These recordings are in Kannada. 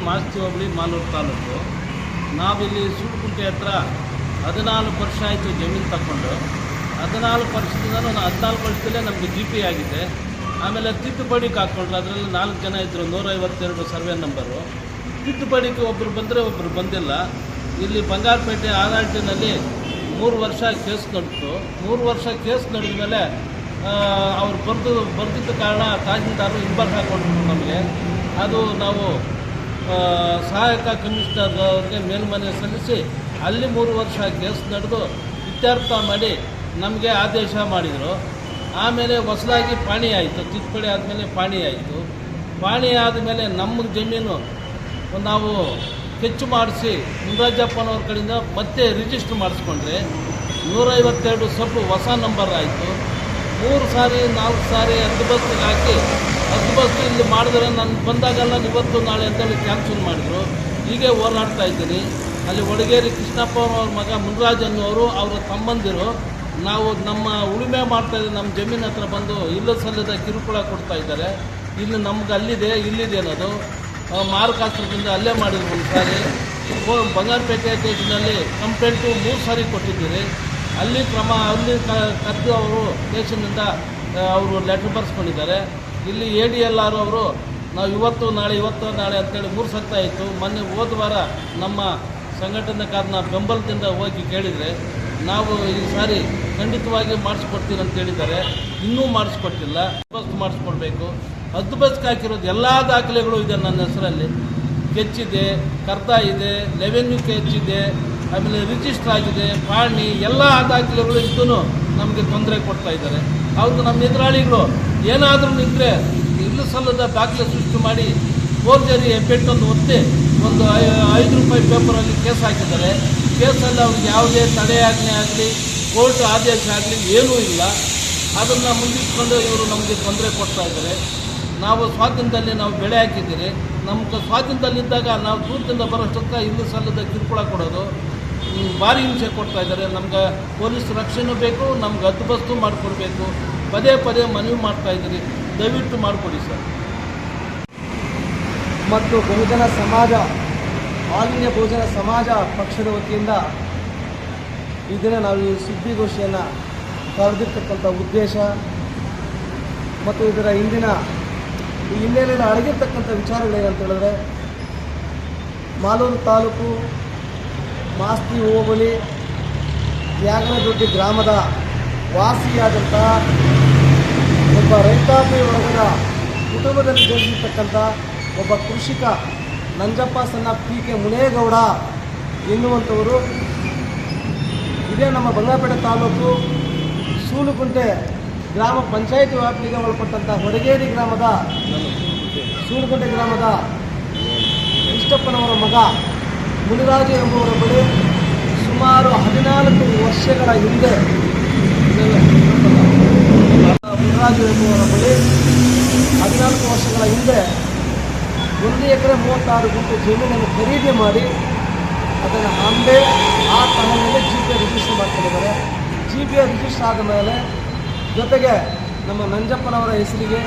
ಮಾಸ್ತಿ ಹೋಬಳಿ ಮಾಲೂರು ತಾಲೂಕು. ನಾವಿಲ್ಲಿ ಸೂಡುಕುಂಟೆ ಹತ್ರ 14 ವರ್ಷ ಆಯಿತು ಜಮೀನು ತಗೊಂಡು. 14 ವರ್ಷದಿಂದ 14 ವರ್ಷದಲ್ಲೇ ನಮಗೆ GP ಆಗಿದೆ. ಆಮೇಲೆ ತಿದ್ದುಪಡಿಗೆ ಹಾಕ್ಕೊಂಡ್ರು, ಅದರಲ್ಲಿ 4 ಜನ ಇದ್ದರು, 152 ಸರ್ವೆ ನಂಬರು. ತಿದ್ದುಪಡಿಗೆ ಒಬ್ಬರು ಬಂದರೆ ಒಬ್ಬರು ಬಂದಿಲ್ಲ. ಇಲ್ಲಿ ಬಂಗಾರಪೇಟೆ ಆರ್ಟಿನಲ್ಲಿ 3 ವರ್ಷ ಕೇಸ್ ನಡೆಯಿತು. 3 ವರ್ಷ ಕೇಸ್ ನಡೆದ ಮೇಲೆ ಅವ್ರು ಬರೆದಿದ್ದ ಕಾರಣ ತಹಸೀಲ್ದಾರರು ಹಿಂಬಾಲ್ ಹಾಕ್ಕೊಂಡ್ರು ನಮಗೆ. ಅದು ನಾವು ಸಹಾಯಕ ಕಮಿಷನರ್ ಅವ್ರಿಗೆ ಮೇಲ್ಮನೆ ಸಲ್ಲಿಸಿ ಅಲ್ಲಿ 3 ವರ್ಷ ಕೇಸ್ ನಡೆದು ಇತ್ಯರ್ಥ ಮಾಡಿ ನಮಗೆ ಆದೇಶ ಮಾಡಿದರು. ಆಮೇಲೆ ಹೊಸದಾಗಿ ಪಾಣಿ ಆಯಿತು, ತಿದ್ದುಪಡಿ ಆದಮೇಲೆ ಪಾಣಿ ಆಯಿತು. ಪಾಣಿ ಆದಮೇಲೆ ನಮ್ಮ ಜಮೀನು ನಾವು ಕೆಚ್ಚು ಮಾಡಿಸಿ ಮುನ್ರಾಜಪ್ಪನವ್ರ ಕಡೆಯಿಂದ ಮತ್ತೆ ರಿಜಿಸ್ಟ್ರ್ ಮಾಡಿಸ್ಕೊಂಡ್ರೆ 152 ಸಬ್ ಹೊಸ ನಂಬರ್ ಆಯಿತು. 3 ಸಾರಿ 4 ಸಾರಿ ಹದ್ದುಬಸ್ತಿಗೆ ಹಾಕಿ ಹದ್ದುಬಸ್ತು ಇಲ್ಲಿ ಮಾಡಿದ್ರೆ ನಾನು ಬಂದಾಗೆಲ್ಲ ಇವತ್ತು ನಾಳೆ ಅಂತೇಳಿ ಕ್ಯಾನ್ಸಲ್ ಮಾಡಿದರು. ಹೀಗೆ ಓಡಾಡ್ತಾ ಇದ್ದೀನಿ. ಅಲ್ಲಿ ಒಡಗೇರಿ ಕೃಷ್ಣಪ್ಪ ಅವ್ರ ಮಗ ಮುನ್ರಾಜ್ ಅನ್ನೋರು ಅವರ ತಮ್ಮಂದಿರು ನಾವು ನಮ್ಮ ಉಳುಮೆ ಮಾಡ್ತಾಯಿದ್ದೀವಿ, ನಮ್ಮ ಜಮೀನು ಹತ್ರ ಬಂದು ಇಲ್ಲ ಸಲ್ಲದ ಕಿರುಕುಳ ಕೊಡ್ತಾ ಇದ್ದಾರೆ. ಇಲ್ಲಿ ನಮ್ಗೆ ಅಲ್ಲಿದೆ ಇಲ್ಲಿದೆ ಅನ್ನೋದು ಮಾರುಕಾಸ್ತ್ರದಿಂದ ಅಲ್ಲೇ ಮಾಡಿದ್ರು. ಒಂದು ಸಾರಿ ಬಂಗಾರಪೇಟೆ ಸ್ಟೇಷನಲ್ಲಿ ಕಂಪ್ಲೇಂಟು 3 ಸಾರಿ ಕೊಟ್ಟಿದ್ದೀರಿ. ಅಲ್ಲಿ ಕರೆದು ಅವರು ಸ್ಟೇಷನ್ನಿಂದ ಅವರು ಲೆಟ್ರ್ ಬರ್ಸ್ಕೊಂಡಿದ್ದಾರೆ. ಇಲ್ಲಿ ADLR ಅವರು ನಾವು ಇವತ್ತು ನಾಳೆ ಅಂತೇಳಿ 3 ಸತ್ತ ಆಯಿತು. ಮೊನ್ನೆ ಹೋದ ವಾರ ನಮ್ಮ ಸಂಘಟನೆಕಾರನ ಬೆಂಬಲದಿಂದ ಹೋಗಿ ಕೇಳಿದರೆ ನಾವು ಈ ಸಾರಿ ಖಂಡಿತವಾಗಿ ಮಾಡಿಸ್ಕೊಡ್ತೀವಿ ಅಂತ ಹೇಳಿದ್ದಾರೆ. ಇನ್ನೂ ಮಾಡಿಸ್ಕೊಟ್ಟಿಲ್ಲ. ಹದ್ದುಬಸ್ತು ಮಾಡಿಸ್ಕೊಡ್ಬೇಕು. ಹದ್ದುಬಸ್ತಿಗೆ ಹಾಕಿರೋದು ಎಲ್ಲ ದಾಖಲೆಗಳು ಇದೆ ನನ್ನ ಹೆಸರಲ್ಲಿ. ಕೆಚ್ಚಿದೆ, ಕರ್ದ ಇದೆ, ರೆವೆನ್ಯೂ ಕೆಚ್ಚಿದೆ, ಆಮೇಲೆ ರಿಜಿಸ್ಟರ್ ಆಗಿದೆ, ಪಾಣಿ ಎಲ್ಲ ದಾಖಲೆಗಳು ಇದ್ದೂ ನಮಗೆ ತೊಂದರೆ ಕೊಡ್ತಾ ಇದ್ದಾರೆ. ಹೌದು, ನಮ್ಮ ಎದುರಾಳಿಗಳು ಏನಾದರೂ ನಿಂತರೆ ಇಲ್ಲ ಸಲ್ಲದ ದಾಖಲೆ ಸೃಷ್ಟಿ ಮಾಡಿ ಫೋರ್ಜರಿ ಎಫೆಕ್ಟೊಂದು ಒತ್ತಿ ಒಂದು 5 ರೂಪಾಯಿ ಪೇಪರಲ್ಲಿ ಕೇಸ್ ಹಾಕಿದ್ದಾರೆ. ಕೇಸಲ್ಲಿ ಅವ್ರಿಗೆ ಯಾವುದೇ ತಡೆಯಾಜ್ಞೆ ಆಗಲಿ ಕೋರ್ಟ್ ಆದೇಶ ಆಗಲಿ ಏನೂ ಇಲ್ಲ. ಅದನ್ನು ಮುಂದಿಟ್ಕೊಂಡು ಇವರು ನಮಗೆ ತೊಂದರೆ ಕೊಡ್ತಾ ಇದ್ದಾರೆ. ನಾವು ಸ್ವಾಧೀನದಲ್ಲಿ ನಾವು ಬೆಳೆ ಹಾಕಿದ್ದೀರಿ. ನಮ್ಗೆ ಸ್ವಾಧೀನದಲ್ಲಿದ್ದಾಗ ನಾವು ದೂರದಿಂದ ಬರೋಷ್ಟಕ್ಕೆ ಇಲ್ಲ ಸಲ್ಲದ ಕಿರುಕುಳ ಕೊಡೋದು, ಭಾರಿ ಹಿಂಸೆ ಕೊಡ್ತಾ ಇದ್ದಾರೆ. ನಮ್ಗೆ ಪೊಲೀಸ್ ರಕ್ಷಣೆ ಬೇಕು, ನಮ್ಗೆ ಹದ್ದುಬಸ್ತು ಮಾಡಿಕೊಡ್ಬೇಕು. ಪದೇ ಮನವಿ ಮಾಡ್ತಾಯಿದ್ದೀರಿ, ದಯವಿಟ್ಟು ಮಾಡಿಕೊಡಿ ಸರ್. ಮತ್ತು ಬಹುಜನ ಸಮಾಜ, ಆಲ್ ಇಂಡಿಯಾ ಬಹುಜನ ಸಮಾಜ ಪಕ್ಷದ ವತಿಯಿಂದ ಈ ದಿನ ನಾವು ಈ ಸುದ್ದಿಗೋಷ್ಠಿಯನ್ನು ಕರೆದಿರ್ತಕ್ಕಂಥ ಉದ್ದೇಶ ಮತ್ತು ಇದರ ಹಿಂದಿನ ಈ ಹಿನ್ನೆಲೆಯಲ್ಲಿ ಅಡಗಿರ್ತಕ್ಕಂಥ ವಿಚಾರಗಳೇನಂತ ಹೇಳಿದ್ರೆ, ಮಾಲೂರು ತಾಲೂಕು ಮಾಸ್ತಿ ಹೋಬಳಿ ತ್ಯಾಗನದೊಡ್ಡಿ ಗ್ರಾಮದ ವಾಸಿಯಾದಂಥ ಒಬ್ಬ ರೈತಾಪಿ ವರ್ಗದ ಕುಟುಂಬದಲ್ಲಿ ಜನಿಸಿರ್ತಕ್ಕಂಥ ಒಬ್ಬ ಕೃಷಿಕ ನಂಜಪ್ಪ ಸಣ್ಣ PK ಮುನೇಗೌಡ ಎನ್ನುವಂಥವರು ಇದೇ ನಮ್ಮ ಬಂಗಾರಪೇಟೆ ತಾಲೂಕು ಸೂಲುಕುಂಟೆ ಗ್ರಾಮ ಪಂಚಾಯಿತಿ ವ್ಯಾಪ್ತಿಗೆ ಒಳಪಟ್ಟಂಥ ಹೊಡಗೇರಿ ಗ್ರಾಮದ ಸೂಲುಕುಂಟೆ ಗ್ರಾಮದ ಕೃಷ್ಣಪ್ಪನವರ ಮಗ ಮುನಿರಾಜು ಎಂಬುವರ ಬಳಿ ಸುಮಾರು 14 ವರ್ಷಗಳ ಹಿಂದೆ ಮುನಿರಾಜು ಎಂಬುವರ ಬಳಿ 14 ವರ್ಷಗಳ ಹಿಂದೆ 1 ಎಕರೆ 36 ಗುಂಟೆ ಜಮೀನನ್ನು ಖರೀದಿ ಮಾಡಿ ಅದನ್ನು ಅಂಬೆ ಆ ತಹನಲ್ಲಿ GP ರಿಜಿಸ್ಟರ್ ಮಾಡ್ಕೊಂಡಿದ್ದಾರೆ. GP ರಿಜಿಸ್ಟರ್ ಆದ ಮೇಲೆ ಜೊತೆಗೆ ನಮ್ಮ ನಂಜಪ್ಪನವರ ಹೆಸರಿಗೆ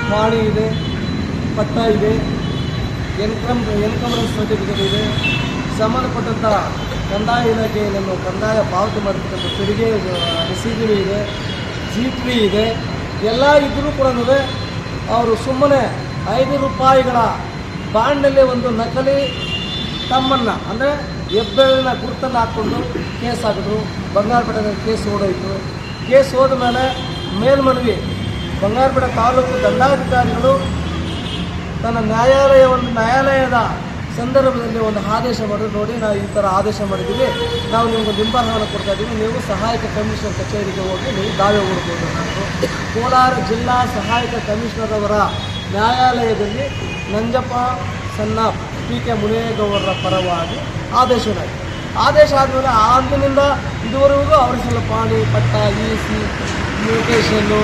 ಪಾಣಿ ಇದೆ, ಪಟ್ಟ ಇದೆ, ಎನ್ಕಮರೆನ್ಸ್ ಸರ್ಟಿಫಿಕೇಟ್ ಇದೆ, ಸಂಬಂಧಪಟ್ಟಂಥ ಕಂದಾಯ ಇಲಾಖೆಯನ್ನು ಕಂದಾಯ ಪಾವತಿ ಮಾಡತಕ್ಕಂಥ ತೆರಿಗೆ ರಸೀದಿ ಇದೆ, GP ಇದೆ. ಎಲ್ಲ ಇದ್ದರೂ ಕೂಡ ಅವರು ಸುಮ್ಮನೆ 5 ರೂಪಾಯಿಗಳ ಬಾಂಡಲ್ಲಿ ಒಂದು ನಕಲಿ ತಮ್ಮನ್ನು ಅಂದರೆ ಹೆಬ್ಬೆರಳಿನ ಗುರುತನ್ನು ಹಾಕ್ಕೊಂಡು ಕೇಸ್ ಹಾಕಿದ್ರು. ಬಂಗಾರಪೇಟೆ ಕೇಸ್ ಓಡೋಯಿತು. ಕೇಸ್ ಹೋದ ಮೇಲೆ ಮೇಲ್ಮನವಿ ಬಂಗಾರಪೇಟೆ ತಾಲೂಕು ದಂಡಾಧಿಕಾರಿಗಳು ತನ್ನ ನ್ಯಾಯಾಲಯದ ಸಂದರ್ಭದಲ್ಲಿ ಒಂದು ಆದೇಶ ಮಾಡಿದ್ರು. ನೋಡಿ, ನಾವು ಈ ಥರ ಆದೇಶ ಮಾಡಿದ್ದೀವಿ, ನಾವು ನಿಮ್ಗೆ ಹಿಂಬಾಲವನ್ನು ಕೊಡ್ತಾ ಇದ್ದೀವಿ, ನೀವು ಸಹಾಯಕ ಕಮಿಷನರ್ ಕಚೇರಿಗೆ ಹೋಗಿ ನೀವು ದಾವೆ ಹೂಡ್ಬೋದು ಅನ್ನೋದು. ಕೋಲಾರ ಜಿಲ್ಲಾ ಸಹಾಯಕ ಕಮಿಷನರ್ ಅವರ ನ್ಯಾಯಾಲಯದಲ್ಲಿ ನಂಜಪ್ಪ ಸಣ್ಣ PK ಮುನೇಗೌಡರ ಪರವಾಗಿ ಆದೇಶವಾಯಿತು. ಆದೇಶ ಆದಮೇಲೆ ಅಂದಿನಿಂದ ಇದುವರೆಗೂ ಅವರ ಸಲ ಪಾಣಿ, ಪಟ್ಟ, EC, ಮ್ಯೂಟೇಷನ್ನು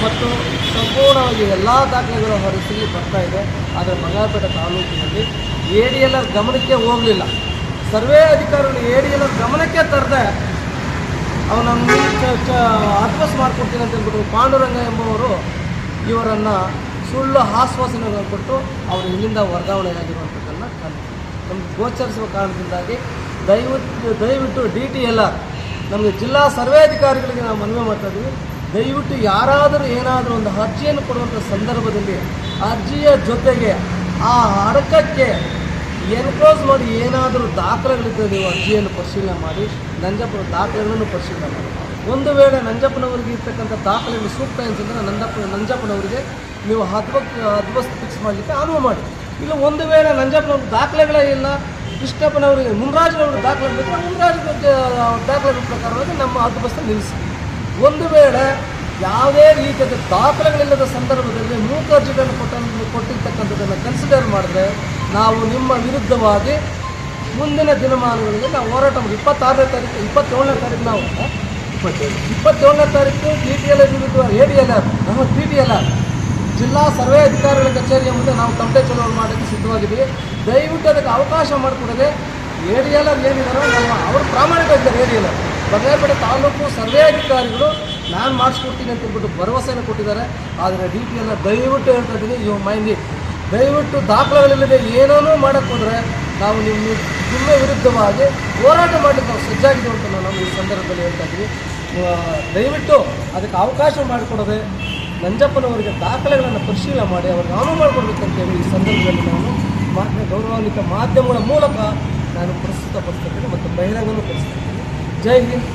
ಮತ್ತು ಸಂಪೂರ್ಣವಾಗಿ ಎಲ್ಲ ದಾಖಲೆಗಳು ಅವರ ಹೆಸರಿಗೆ ಬರ್ತಾ ಇದೆ. ಆದರೆ ಬಂಗಾರಪೇಟೆ ತಾಲೂಕಿನಲ್ಲಿ ADLR ಗಮನಕ್ಕೆ ಹೋಗಲಿಲ್ಲ. ಸರ್ವೆ ಅಧಿಕಾರಿಗಳು ADLR ಗಮನಕ್ಕೆ ತರದೆ ಅವನನ್ನು ಹದ್ದುಬಸ್ತು ಮಾಡಿಕೊಡ್ತೀನಿ ಅಂತ ಹೇಳ್ಬಿಟ್ಟು ಪಾಂಡುರಂಗ ಎಂಬುವರು ಇವರನ್ನು ಸುಳ್ಳು ಆಶ್ವಾಸನೆಗಳನ್ನು ಕೊಟ್ಟು ಅವರು ಇಲ್ಲಿಂದ ವರ್ಗಾವಣೆಯಾಗಿರುವಂಥದ್ದನ್ನು ನಮಗೆ ಗೋಚರಿಸುವ ಕಾರಣದಿಂದಾಗಿ ದಯವಿಟ್ಟು DTLR ನಮಗೆ ಜಿಲ್ಲಾ ಸರ್ವೇಧಿಕಾರಿಗಳಿಗೆ ನಾವು ಮನವಿ ಮಾಡ್ತಾ ಇದ್ದೀವಿ. ದಯವಿಟ್ಟು ಯಾರಾದರೂ ಏನಾದರೂ ಒಂದು ಅರ್ಜಿಯನ್ನು ಕೊಡುವಂಥ ಸಂದರ್ಭದಲ್ಲಿ ಅರ್ಜಿಯ ಜೊತೆಗೆ ಆ ಅಡಕಕ್ಕೆ ಎನ್ಕ್ಲೋಸ್ ಮಾಡಿ ಏನಾದರೂ ದಾಖಲೆಗಳಿದ್ದರೆ ನೀವು ಅರ್ಜಿಯನ್ನು ಪರಿಶೀಲನೆ ಮಾಡಿ ನಂಜಪ್ಪನ ದಾಖಲೆಗಳನ್ನು ಪರಿಶೀಲನೆ ಮಾಡಿ. ಒಂದು ವೇಳೆ ನಂಜಪ್ಪನವರಿಗೆ ಇರ್ತಕ್ಕಂಥ ದಾಖಲೆಗಳು ಸೂಕ್ತ ಅಂತಂದರೆ ನಂಜಪ್ಪನವರಿಗೆ ನೀವು ಹದ್ಬಸ್ತು ಫಿಕ್ಸ್ ಮಾಡಲಿಕ್ಕೆ ಅನುವು ಮಾಡಿ. ಇಲ್ಲ ಒಂದು ವೇಳೆ ನಂಜಪ್ಪನವ್ರಿಗೆ ದಾಖಲೆಗಳೇ ಇಲ್ಲ, ಕೃಷ್ಣಪ್ಪನವರಿಗೆ ಮುನ್ರಾಜ್ನವ್ರಿಗೆ ದಾಖಲೆ ಬೇಕಾದ್ರೆ ಮುನ್ರಾಜ್ ದಾಖಲೆಗಳ ಪ್ರಕಾರವಾಗಿ ನಮ್ಮ ಹದ್ಬಸ್ತು ನಿಲ್ಲಿಸಿ. ಒಂದು ವೇಳೆ ಯಾವುದೇ ರೀತಿಯಾದ ದಾಖಲೆಗಳಿಲ್ಲದ ಸಂದರ್ಭದಲ್ಲಿ ಮೂಕ ಅರ್ಜಿಗಳನ್ನು ಕೊಟ್ಟಿರ್ತಕ್ಕಂಥದ್ದನ್ನು ಕನ್ಸಿಡರ್ ಮಾಡಿದ್ರೆ ನಾವು ನಿಮ್ಮ ವಿರುದ್ಧವಾಗಿ ಮುಂದಿನ ದಿನಮಾನಗಳಲ್ಲಿ ನಾವು ಹೋರಾಟ ಮಾಡಿ 27ನೇ ತಾರೀಕು ನಾವು 27ನೇ ತಾರೀಕು DTLR ವಿರುದ್ಧ TTLR ಜಿಲ್ಲಾ ಸರ್ವೆ ಅಧಿಕಾರಿಗಳ ಕಚೇರಿಯ ಮುಂದೆ ನಾವು ತಮಟೆ ಚಲೋ ಮಾಡೋಕ್ಕೆ ಸಿದ್ಧವಾಗಿದ್ದೀವಿ. ದಯವಿಟ್ಟು ಅದಕ್ಕೆ ಅವಕಾಶ ಮಾಡಿಕೊಡದೆ ADLR ಏನಿದಾರೋ ಅವರು ಪ್ರಾಮಾಣಿಕ ಇದ್ದಾರೆ. ADLR ಬದಲಾಯಿಪೇಟೆ ತಾಲೂಕು ಸರ್ವೆ ಅಧಿಕಾರಿಗಳು ನಾನು ಮಾಡಿಸ್ಕೊಡ್ತೀನಿ ಅಂತ ಹೇಳ್ಬಿಟ್ಟು ಭರವಸೆಯನ್ನು ಕೊಟ್ಟಿದ್ದಾರೆ. ಆದರೆ DTLR ದಯವಿಟ್ಟು ಹೇಳ್ತಾ ಇದ್ದೀನಿ, ಇವು ಮೈಂಡಿ ದಯವಿಟ್ಟು ದಾಖಲೆಗಳಿಲ್ಲದೆ ಏನೇನೂ ಮಾಡೋಕ್ಕೆ ಹೋದರೆ ನಾವು ನಿಮ್ಮ ವಿರುದ್ಧವಾಗಿ ಹೋರಾಟ ಮಾಡಲಿಕ್ಕೆ ನಾವು ಸಜ್ಜಾಗಿದ್ದೀವಿ ಅಂತ ನಾವು ಈ ಸಂದರ್ಭದಲ್ಲಿ ಹೇಳ್ತಾ ಇದ್ದೀವಿ. ದಯವಿಟ್ಟು ಅದಕ್ಕೆ ಅವಕಾಶ ಮಾಡಿಕೊಡದೆ ನಂಜಪ್ಪನವರಿಗೆ ದಾಖಲೆಗಳನ್ನು ಪರಿಶೀಲನೆ ಮಾಡಿ ಅವ್ರಿಗೆ ಅನುವು ಮಾಡಿಕೊಡ್ಬೇಕಂತೇಳಿ ಈ ಸಂದರ್ಭದಲ್ಲಿ ನಾನು ಗೌರವಾನ್ವಿತ ಮಾಧ್ಯಮಗಳ ಮೂಲಕ ನಾನು ಪ್ರಸ್ತುತಪಡಿಸ್ತಾ ಇದ್ದೀನಿ ಮತ್ತು ಬಹಿರಂಗನೂ ಪಡಿಸ್ತಾ ಇದ್ದೀನಿ. ಜೈ ಹಿಂದ್.